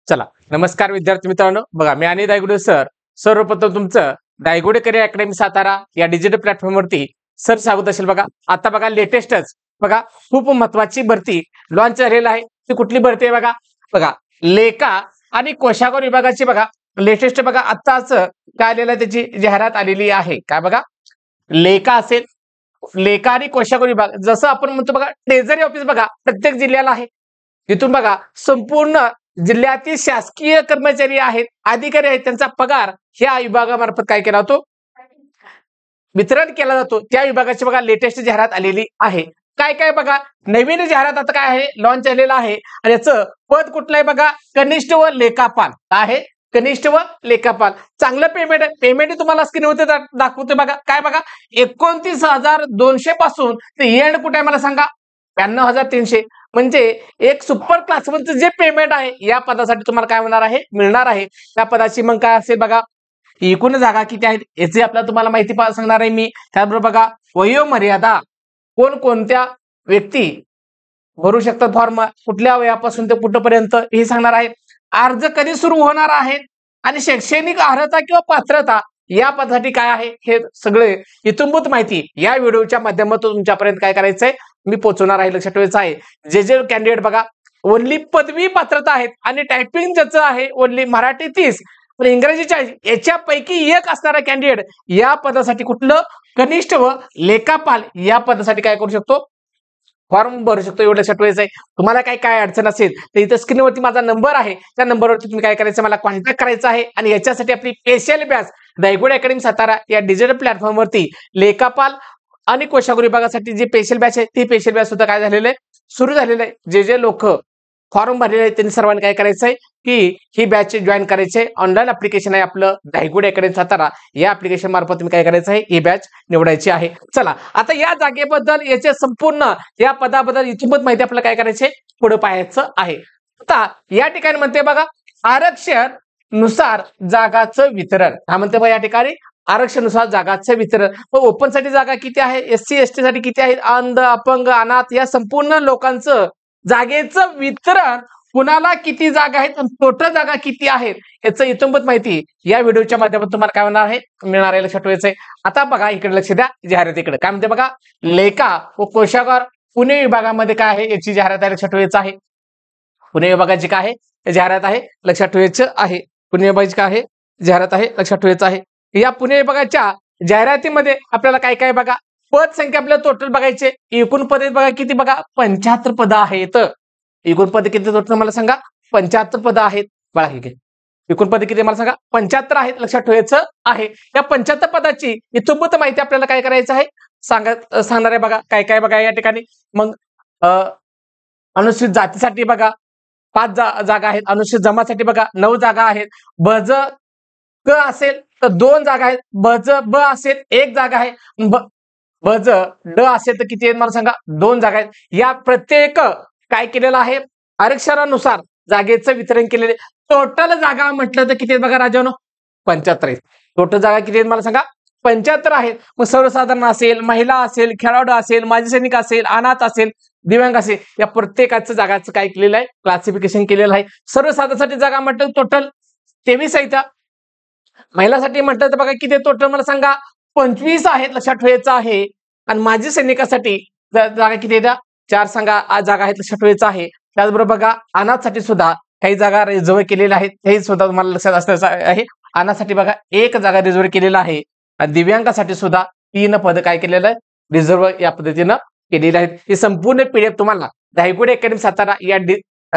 चला नमस्कार विद्यार्थी मित्रांनो, बघा मी आणि दायगुडे सर सर्वप्रथम तुमचं दायगुडे करिअर अकॅडमी सातारा या डिजिटल प्लॅटफॉर्मवरती सर स्वागत असेल। बघा आता बघा लेटेस्टच बघा खूप महत्वाची भरती लॉन्च झालेली आहे। ती कुठली भरती आहे बघा, बघा लेखा आणि कोशागार विभागाची बघा लेटेस्ट बघा आत्ताच काय आलेलं आहे, त्याची जाहिरात आलेली आहे। काय बघा लेखा असेल, लेखा आणि कोशागार विभाग जसं आपण म्हणतो बघा ट्रेझरी ऑफिस बघा प्रत्येक जिल्ह्याला आहे। तिथून बघा संपूर्ण जिल्ह्यातील शासकीय कर्मचारी आहेत, अधिकारी आहेत, त्यांचा पगार ह्या विभागामार्फत काय केला जातो, वितरण केला जातो। त्या विभागाची बघा लेटेस्ट जाहिरात आलेली आहे। काय काय बघा नवीन जाहिरात आता काय आहे, लॉन्च झालेला आहे आणि याचं पद कुठलं आहे बघा, कनिष्ठ व लेखापाल आहे। कनिष्ठ व लेखापाल चांगलं पेमेंट तुम्हाला स्क्रीनवरती दाखवते बघा। काय बघा 29,200 पासून ते एंड कुठे आहे मला सांगा, 92,300 म्हणजे एक सुपर क्लास मध्ये जे पेमेंट आहे या पदासाठी तुम्हाला काय होणार आहे, मिळणार आहे। त्या पदाची मग काय असेल बघा, एकूण जागा किती आहेत याची आपल्याला तुम्हाला माहिती सांगणार आहे मी। त्याचबरोबर बघा वयोमर्यादा, कोणकोणत्या व्यक्ती भरू शकतात फॉर्म, कुठल्या वयापासून ते कुठपर्यंत हे सांगणार आहे। अर्ज कधी सुरू होणार आहेत आणि शैक्षणिक अर्हता किंवा पात्रता या पदासाठी काय आहे, हे सगळे इत्थंभूत माहिती या व्हिडिओच्या माध्यमातून तुमच्यापर्यंत काय करायचं आहे, मी पोहोचवणार आहे। लक्षात ठेवायचं आहे जे कॅन्डिडेट बघा ओनली पदवी पात्रता आहेत आणि टायपिंग ज्याचं आहे ओनली मराठी 30 आणि इंग्रजी 40 याच्यापैकी एक असणारा कॅन्डिडेट या पदासाठी कुठलं कनिष्ठ व लेखापाल या पदासाठी काय करू शकतो, फॉर्म भरू शकतो। एवढं लक्षात ठेवायचं आहे। तुम्हाला काय अडचण असेल तर इथं स्क्रीनवरती माझा नंबर आहे, त्या नंबरवरती तुम्ही काय करायचं, मला कॉन्टॅक्ट करायचा आहे आणि याच्यासाठी आपली special batch Daygude academy Satara या डिजिटल प्लॅटफॉर्मवरती लेखापाल आणि कोशागार विभागासाठी जी स्पेशल बॅच आहे ती स्पेशल बॅच सुद्धा काय झालेलं आहे, सुरू झालेलं आहे। जे लोक फॉर्म भरलेले आहेत त्यांनी सर्वांनी काय करायचं आहे की ही बॅच जॉईन करायची आहे। ऑनलाईन ऍप्लिकेशन आहे आपलं दायगुडे अकॅडमी सातारा, या ऍप्लिकेशन मार्फत तुम्ही काय करायचं आहे, ही बॅच निवडायची आहे। चला आता या जागेबद्दल याचे संपूर्ण या पदाबद्दल इथूनच माहिती आपल्याला काय करायचे पुढे पाहायचं आहे। आता या ठिकाणी म्हणते बघा आरक्षण नुसार जागाचं वितरण, हा म्हणते बघा या ठिकाणी आरक्षणानुसार जागाचं वितरण। ओपन साठी जागा किती आहे, SC ST साठी किती आहेत, अंध अपंग अनाथ या संपूर्ण लोकांचं जागेचं वितरण कुणाला किती जागा आहेत आणि टोटल जागा किती आहेत याचं इत्थंभूत माहिती या व्हिडिओच्या माध्यमातून तुम्हाला काय होणार आहे, मिळणार आहे। लक्षात ठेवायचंय। आता बघा इकडे लक्ष द्या, जाहिरातीकडे काय म्हणते बघा, लेखा व कोशागार पुणे विभागामध्ये काय आहे याची जाहिरात आहे। लक्षात ठेवायचं आहे पुणे विभागाची काय आहे जाहिरात आहे, लक्षात ठेवायचं आहे। पुणे विभागाची काय आहे जाहिरात आहे, लक्षात ठेवायचं आहे। या पुणे विभागाच्या जाहिरातीमध्ये आपल्याला काय काय बघा, पद संख्या आपल्याला टोटल बघायचे, एकूण पद बघा किती बघा 75 पद आहेत। एकूण पद किती टोटल मला सांगा, 75 पद आहेत बघा। ठीक आहे, एकूण पद किती मला सांगा 75 आहेत, लक्षात ठेवायचं आहे। या 75 पदाची इत्थंभूत माहिती आपल्याला काय करायचं आहे, सांगणार आहे बघा। काय काय बघा या ठिकाणी मग अनुसूचित जातीसाठी बघा 5 जागा आहेत, अनुसूचित जमातीसाठी बघा 9 जागा आहेत, बज क असेल तर 2 जागा आहेत, बज ब असेल 1 जागा आहे, बज ड असेल तर किती आहेत मला सांगा 2 जागा आहेत। या प्रत्येक काय केलेलं आहे, आरक्षणानुसार जागेचं वितरण केलेले। टोटल जागा म्हटलं तर किती आहेत बघा राजानो, 75 आहेत। टोटल जागा किती आहेत मला सांगा 75 आहेत। मग सर्वसाधारण असेल, महिला असेल, खेळाडू असेल, माजी सैनिक असेल, अनाथ असेल, दिव्यांग असेल, या प्रत्येकाचं जागाचं काय केलेलं आहे, क्लासिफिकेशन केलेलं आहे। सर्वसाधारणसाठी जागा म्हटलं टोटल 23 आहेत। महिलासाठी म्हटलं तर बघा किती टोटल मला सांगा 25 आहेत, लक्षात ठेवायचं आहे। आणि माजी सैनिकासाठी जागा किती आहेत, 4 जागा आहेत, लक्षात ठेवायचं आहे। त्याचबरोबर बघा अनाथसाठी सुद्धा काही जागा रिझर्व केलेल्या आहेत, हे सुद्धा तुम्हाला लक्षात असण्याचं आहे। अनाथसाठी बघा 1 जागा रिझर्व केलेला आहे आणि दिव्यांगासाठी सुद्धा 3 पद काय केलेलं आहे, रिझर्व या पद्धतीनं केलेले आहेत। हे संपूर्ण PDF तुम्हाला दायगुडे अकॅडमी सातारा या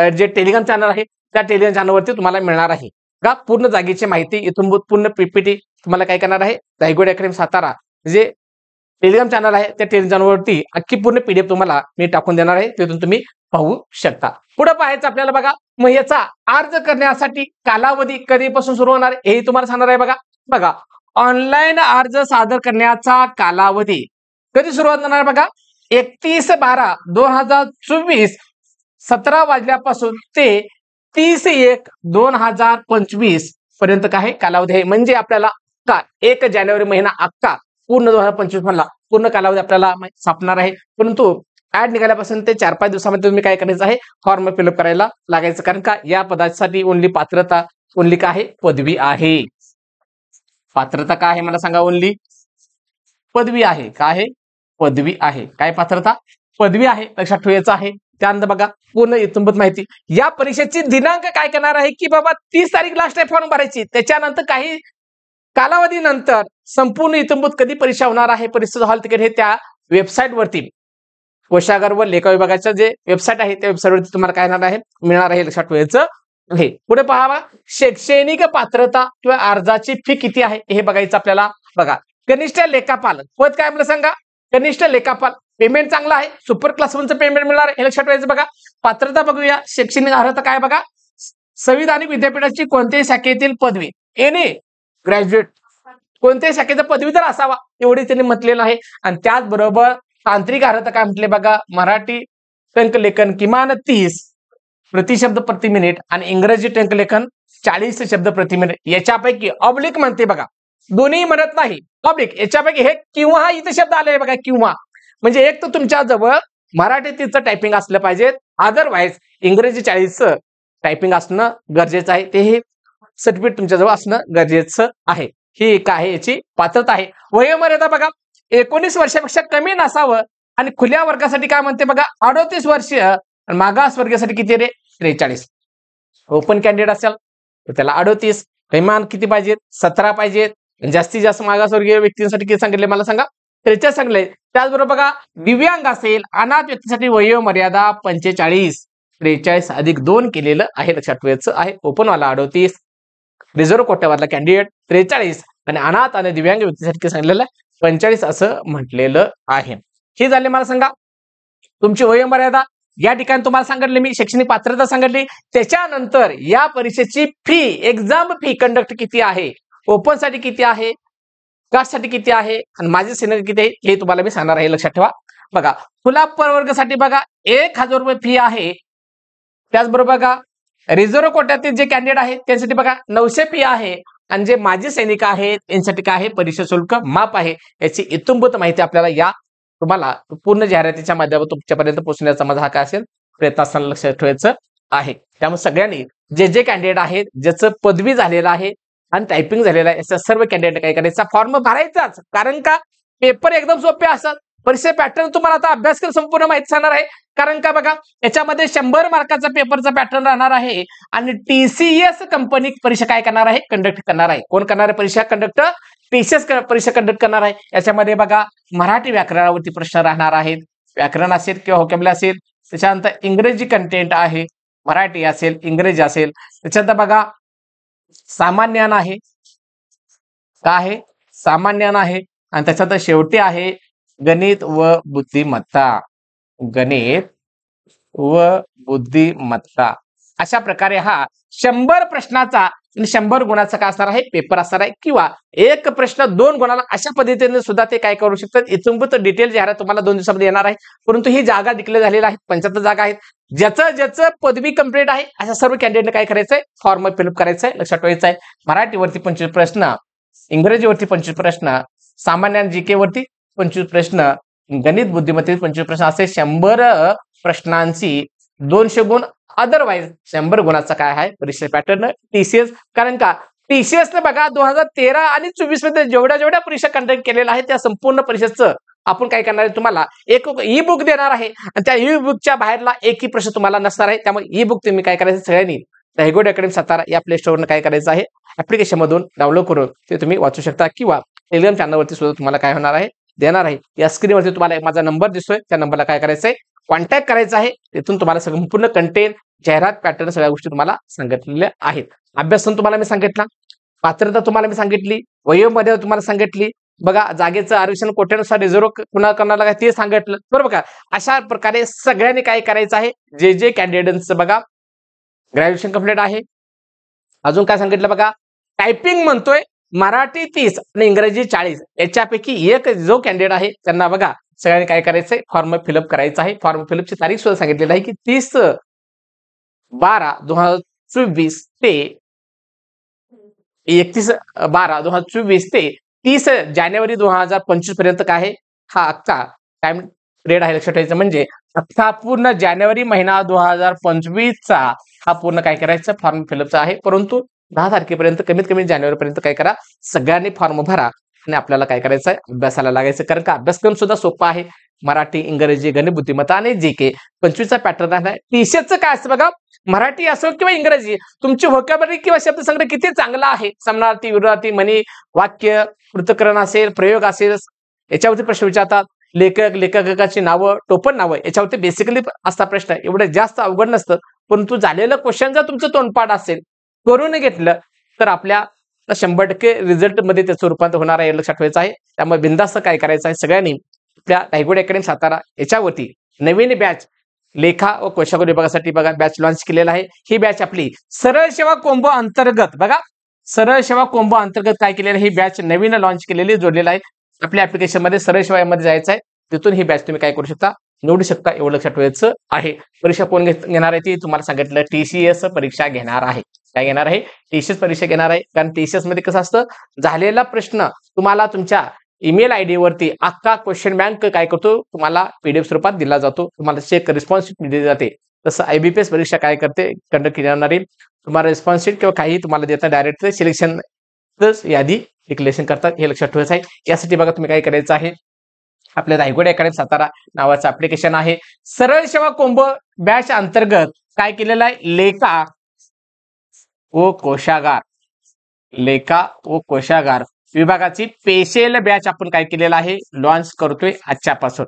जे टेलिग्राम चॅनल आहे त्या टेलिग्राम चॅनलवरती तुम्हाला मिळणार आहे का। पूर्ण जागेची माहिती इथून पूर्ण PPT तुम्हाला काय करणार आहे, दायगुडे अकॅडमी सातारा जे टेलिग्राम चॅनल आहे त्या टेलिग्राम चॅनलवरती अख्खी पूर्ण PDF तुम्हाला मी टाकून देणार आहे, तिथून तुम्ही पाहू शकता। पुढे पाहायचं आपल्याला बघा, मग याचा अर्ज करण्यासाठी कालावधी कधीपासून सुरू होणार हे तुम्हाला सांगणार आहे बघा। बघा ऑनलाईन अर्ज सादर करण्याचा कालावधी कधी सुरुवात होणार बघा, 31/12/2024 17 वाजल्यापासून ते 30/1/2025 पर्यंत काय कालावधी आहे। म्हणजे आपल्याला 1 जानेवारी महिना अख्खा पूर्ण 2025 मधला पूर्ण कालावधी आपल्याला सापणार आहे। परंतु ऍड निघाल्यापासून ते 4-5 दिवसामध्ये तुम्ही काय करायचं आहे, फॉर्म फिलअप करायला लागायचं. कारण का या पदासाठी ओनली पात्रता, ओनली काय आहे, पदवी आहे. पात्रता काय आहे मला सांगा, ओनली पदवी आहे. काय आहे, पदवी आहे. काय पात्रता, पदवी आहे, लक्षात ठेवायचं आहे. त्यानंतर बघा पूर्ण इत्थंभूत माहिती. या परीक्षेची दिनांक काय करणार आहे की बाबा 30 तारीख लास्ट आहे फॉर्म भरायची. त्याच्यानंतर काही कालावधीनंतर संपूर्ण इत्थंभूत कधी परीक्षा होणार आहे, परीक्षेचं हॉल तिकीट हे त्या वेबसाईट वरती, कोशागार व लेखा विभागाच्या जे वेबसाईट आहे त्या वेबसाईट वरती तुम्हाला काय येणार आहे, मिळणार आहे, लक्षात ठेवायचं आहे. पुढे पहा, शैक्षणिक पात्रता किंवा अर्जाची फी किती आहे हे बघायचं आपल्याला. बघा, कनिष्ठ लेखापाल पद काय मला सांगा, कनिष्ठ लेखापाल पेमेंट चांगला आहे, सुपर क्लास 1चं पेमेंट मिळणार आहे, हे लक्षात ठेवायचं. बघा पात्रता बघूया, शैक्षणिक अर्हता काय बघा, संविधानिक विद्यापीठाची कोणत्याही शाखेतील पदवी, एनी ग्रॅज्युएट कोणत्याही शाखेचा पदवीधर असावा एवढे त्यांनी म्हटलेलं आहे. आणि त्याचबरोबर तांत्रिक अर्हता काय म्हटले बघा, मराठी टंकलेखन किमान 30 प्रतिशब्द प्रति मिनिट आणि इंग्रजी टंकलेखन 40 शब्द प्रति मिनिट. याच्यापैकी ऑब्लिक म्हणते बघा, दोन्ही म्हणत नाही, ऑब्लिक याच्यापैकी हे किंवा हा इथे शब्द आले बघा, किंवा म्हणजे एक तर तुमच्या जवळ मराठी 30चं टायपिंग असलं पाहिजे, अदरवाईज इंग्रजी 40चं टायपिंग असणं गरजेचं आहे. ते हे सर्टिफिकेट तुमच्याजवळ असणं गरजेचं आहे. ही एक आहे याची पात्रता आहे. वयोमर्यादा बघा 19 वर्षापेक्षा कमी नसावं आणि खुल्या वर्गासाठी काय म्हणते बघा 38 वर्ष आणि मागास वर्गासाठी किती रे 43. ओपन कॅन्डिडेट असेल तर त्याला 38, किमान किती पाहिजेत 17 पाहिजेत. जास्तीत जास्त मागासवर्गीय व्यक्तींसाठी किती सांगितले मला सांगा, 43 सांगितले. त्याचबरोबर बघा दिव्यांग असेल, अनाथ व्यक्तीसाठी वयोमर्यादा 45, 43 अधिक 2 केलेलं आहे, लक्षात ठेवायचं आहे. ओपनवाला 38, रिझर्व्ह कोट्यावरला कॅन्डिडेट 43 आणि अनाथ आणि दिव्यांग व्यक्तीसाठी सांगितलेलं 45 असं म्हटलेलं आहे. हे झाले मला सांगा तुमची वयोमर्यादा. या ठिकाणी तुम्हाला सांगितले मी शैक्षणिक पात्रता सांगितली. त्याच्यानंतर या परीक्षेची फी, एक्झाम फी कंडक्ट किती आहे, ओपन साठी किती आहे, कास्ट साठी किती आहे आणि माझे सिनियर किती आहे हे तुम्हाला मी सांगणार आहे, लक्षात ठेवा. बघा खुला प्रवर्गासाठी बघा 1000 रुपये फी आहे. त्याचबरोबर बघा रिझर्व्ह कोट्यातील जे कॅन्डिडेट आहेत त्यांच्यासाठी बघा 900 फी आहे आणि जे माजी सैनिक आहेत यांच्यासाठी काय आहे, परीक्षा शुल्क माफ आहे. याची इत्थंभूत माहिती आपल्याला या तुम्हाला पूर्ण जाहिरातीच्या माध्यमातून तुमच्यापर्यंत पोहोचण्याचा माझा हा काय असेल प्रयत्न असताना लक्षात ठेवायचं आहे. त्यामुळे सगळ्यांनी जे कॅन्डिडेट आहेत ज्याचं पदवी झालेलं आहे आणि टायपिंग झालेलं आहे अशा सर्व कॅन्डिडेट काय करायचा, फॉर्म भरायचाच. कारण का पेपर एकदम सोपे असतात. परीक्षा पॅटर्न तुम्हाला आता अभ्यास करून संपूर्ण माहिती सांगणार आहे. कारण का बघा याच्यामध्ये 100 मार्काचा पेपरचा पॅटर्न राहणार आहे आणि TCS कंपनी परीक्षा काय करणार आहे, कंडक्ट करणार आहे. कोण करणार आहे परीक्षा कंडक्ट, TCS परीक्षा कंडक्ट करणार आहे. याच्यामध्ये बघा मराठी व्याकरणावरती प्रश्न राहणार आहेत, व्याकरण असेल किंवा व्होकॅब्युलरी असेल. त्याच्यानंतर इंग्रजी कंटेंट आहे, मराठी असेल इंग्रजी असेल. त्याच्यानंतर बघा सामान्य ज्ञान आहे, काय आहे सामान्य ज्ञान आहे. आणि त्याच्यानंतर शेवटी आहे गणित व बुद्धिमत्ता, गणित व बुद्धिमत्ता. अशा प्रकारे हा 100 प्रश्नाचा आणि 100 गुणाचा काय असणार आहे, पेपर असणार आहे. किंवा एक प्रश्न 2 गुणाला अशा पद्धतीने सुद्धा ते काय करू शकतात. इत्थंभूत डिटेल जाहिरात तुम्हाला 2 दिवसामध्ये येणार आहे. परंतु ही जागा डिक्लेअर झालेल्या आहेत, 75 जागा आहेत. ज्याचं पदवी कंप्लीट आहे अशा सर्व कॅन्डिडेटने काय करायचंय, फॉर्म फिलअप करायचंय, लक्षात ठेवायचं आहे. मराठीवरती 25 प्रश्न, इंग्रजीवरती 25 प्रश्न, सामान्य जीके वरती 25 प्रश्न, गणित बुद्धिमत्तेत 25 प्रश्न, असे 100 प्रश्नांची 200 गुण. अदरवाईज 100 गुणाचा काय आहे परीक्षा पॅटर्न TCS. कारण का TCS ने बघा 2013 आणि 24 मध्ये जेवढ्या परीक्षा कंडक्ट केलेल्या आहेत त्या संपूर्ण परीक्षेचं आपण काय करणार आहे, तुम्हाला एक ई बुक देणार आहे आणि त्या ई बुकच्या बाहेरला एकही प्रश्न तुम्हाला नसणार आहे. त्यामुळे ई बुक तुम्ही काय करायचं, सगळ्यांनी दायगोडी अकॅडमी सातारा या प्ले स्टोअरनं काय करायचं आहे, ऍप्लिकेशन मधून डाउनलोड करून ते तुम्ही वाचू शकता. किंवा टेलिग्राम चॅनलवरती सुद्धा तुम्हाला काय होणार आहे, देणार आहे. या स्क्रीनवरती तुम्हाला माझा नंबर दिसतोय, त्या नंबरला काय करायचं आहे, कॉन्टॅक्ट करायचा आहे. तिथून तुम्हाला संपूर्ण कंटेंट, जाहिरात पॅटर्न सगळ्या गोष्टी तुम्हाला सांगितलेल्या आहेत. अभ्यासक्रम तुम्हाला मी सांगितला, पात्रता तुम्हाला मी सांगितली, वयोमर्यादा तुम्हाला सांगितली. बघा जागेचं आरक्षण कोट्यानुसार रिझर्व्ह कुणा करणार काय ते सांगितलं, बरोबर का. अशा प्रकारे सगळ्यांनी काय करायचं आहे, जे कॅन्डिडेट्स बघा ग्रॅज्युएशन कंप्लीट आहे. अजून काय सांगितलं बघा, टायपिंग म्हणतोय मराठी 30 आणि इंग्रजी 40, याच्यापैकी एक जो कॅन्डिडेट आहे त्यांना बघा सगळ्यांनी काय करायचंय, फॉर्म फिलअप करायचा आहे. फॉर्म फिलअपची तारीख सुद्धा सांगितलेली आहे की 30/12/2024 ते 31/12/2024 ते 30 जानेवारी 2025 पर्यंत काय आहे हा अख्खा टाइम पिरियड आहे लक्षात ठेवायचं. म्हणजे अख्खा पूर्ण जानेवारी महिना 2025चा हा पूर्ण काय करायचं फॉर्म फिलअपचा आहे. परंतु 10 तारखेपर्यंत कमीत कमी जानेवारीपर्यंत काय करा, सगळ्यांनी फॉर्म भरा आणि आपल्याला काय करायचं आहे, अभ्यासाला लागायचं. कारण का अभ्यासक्रम सुद्धा सोपा आहे. मराठी, इंग्रजी, गणित, बुद्धिमत्ता आणि जीके 25चा पॅटर्न आहे. टीसीएसचं काय असतं बघा, मराठी असो किंवा इंग्रजी, तुमची व्होकॅबलरी किंवा शब्दसंग्रह किती चांगला आहे, समानार्थी, विरोधार्थी, म्हणी, वाक्य, पृथक्करण असेल, प्रयोग असेल, याच्यावरती प्रश्न विचारतात. लेखक, लेखकाची नावं, टोपण नावं, याच्यावरती बेसिकली असता प्रश्न. एवढं जास्त अवघड नसतं. परंतु झालेलं क्वेश्चन जर तुमचं तोंडपाठ असेल, करून घेतलं तर आपल्या 100% रिझल्ट मध्ये त्याचं रूपांतर होणार आहे, लक्षात ठेवायचं आहे. त्यामुळे बिंदास्त काय करायचं आहे, सगळ्यांनी आपल्या दायगोडे अकॅडमी सातारा याच्यावरती नवीन बॅच लेखा व कोशागोर विभागासाठी बघा बॅच लॉन्च केलेला आहे. ही बॅच आपली सरळ सेवा कोंबो अंतर्गत बघा, सरळ सेवा कोंबो अंतर्गत काय केलेलं, ही बॅच नवीन लॉन्च केलेली जोडलेला आहे. आपल्या ऍप्लिकेशन मध्ये सरळ सेवा मध्ये जायचं आहे, तिथून ही बॅच तुम्ही काय करू शकता, निवडू शकता. एवढं लक्षात ठेवायचं आहे. परीक्षा कोण घेणार आहे ती तुम्हाला सांगितलं, टीसीएस परीक्षा घेणार आहे. काय घेणार आहे, टीसीएस परीक्षा घेणार आहे. कारण टीसीएस मध्ये कसं असतं, झालेला प्रश्न तुम्हाला तुमच्या ईमेल आयडी वरती अख्खा क्वेश्चन बँक काय करतो, तुम्हाला पीडीएफ स्वरूपात दिला जातो. तुम्हाला चेक रिस्पॉन्स दिली जाते. तसं आयबीपीएस परीक्षा काय करते, कंडक्ट करणारी तुम्हाला रिस्पॉन्स शीट किंवा काही तुम्हाला देतात, डायरेक्ट सिलेक्शन यादी डिक्लेरेशन करतात. हे लक्षात ठेवायचं आहे. यासाठी बघा तुम्ही काय करायचं आहे, आपल्या दायगोडे अकॅडमी सातारा नावाचं ऍप्लिकेशन आहे. सरळ सेवा कोंबो बॅच अंतर्गत काय केलेलं आहे, लेखा व कोशागार, लेखा व कोशागार विभागाची स्पेशल बॅच आपण काय केलेला आहे, लॉन्च करतोय आजच्यापासून.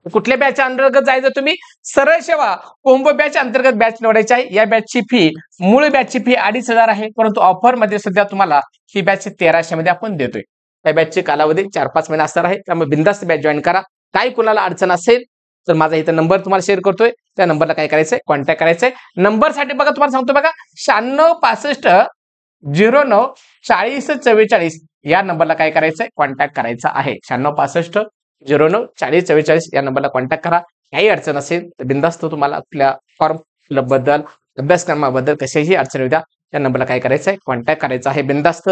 कुठल्या बॅच अंतर्गत जायचं, तुम्ही सरळ सेवा कोंबो बॅच अंतर्गत बॅच निवडायची आहे. या बॅचची फी, मूळ बॅचची फी 2,500 आहे. परंतु ऑफर मध्ये सध्या तुम्हाला ही बॅच 1300 मध्ये आपण देतोय. या बॅचचे कालावधी 4-5 महिने असणार आहे. त्यामुळे बिंदास्त बॅच जॉईन करा. काही कुणाला अडचण असेल तर माझा इथं नंबर तुम्हाला शेअर करतोय, त्या नंबरला काय करायचंय, कॉन्टॅक्ट करायचंय. नंबरसाठी बघा तुम्हाला सांगतो बघा, 9665094044 या नंबरला काय करायचंय, कॉन्टॅक्ट करायचा आहे. 9665094044 या नंबरला कॉन्टॅक्ट करा. काही अडचण असेल तर बिंदास्त तुम्हाला आपल्या फॉर्म फिलअप बद्दल, अभ्यासक्रमाबद्दल कशाही अडचण उद्या त्या नंबरला काय करायचंय, कॉन्टॅक्ट करायचा आहे बिंदास्त.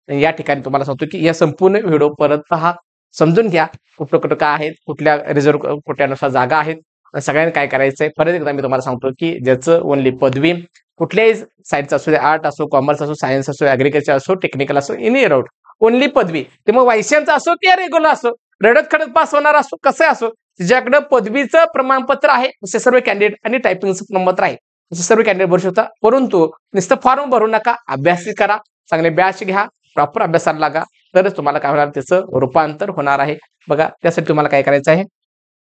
या ठिकाणी तुम्हाला सांगतो की या संपूर्ण व्हिडिओ परत पहा, समजून घ्या कुठं कुठं काय आहेत, कुठल्या रिझर्व्ह कोट्यानुसार जागा आहेत. सगळ्यांनी काय करायचंय, परत एकदा मी तुम्हाला सांगतो की ज्याचं ओनली पदवी कुठल्याही साईडचा असो, आर्ट असो, कॉमर्स असो, सायन्स असो, ऍग्रिकल्चर असो, टेक्निकल असो, इन राऊट ओनली पदवी, ते मग वायसीएमचा असो किंवा रेग्युलर असो, रडत खडत पास होणार असो, कसं असो, ज्याकडे पदवीचं प्रमाणपत्र आहे असे सर्व कॅन्डिडेट आणि टायपिंगचं प्रमाणपत्र आहे असे सर्व कॅन्डिडेट भरू शकता. परंतु नुसतं फॉर्म भरू नका, अभ्यास करा, चांगले बॅच घ्या, प्रॉपर अभ्यासाला लागा, तरच तुम्हाला काय होणार, त्याचं रूपांतर होणार आहे. बघा त्यासाठी तुम्हाला काय करायचं आहे,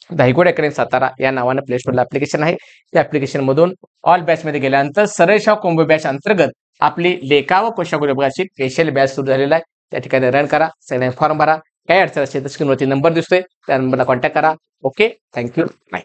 दायगोडे अकॅडमी सातारा या नावानं प्ले स्टोरला ऍप्लिकेशन आहे. त्या ऍप्लिकेशन मधून ऑल बॅच मध्ये गेल्यानंतर सरळ सेवा कोंबो बॅच अंतर्गत आपली लेखा व कोशागोर विभागाची स्पेशल बॅच सुरू झालेला आहे. त्या ठिकाणी रन करा, सगळ्यांनी फॉर्म भरा. काही अडचण असेल तर स्क्रीनवरती नंबर दिसतोय, त्या नंबरला कॉन्टॅक्ट करा. Okay, thank you, bye.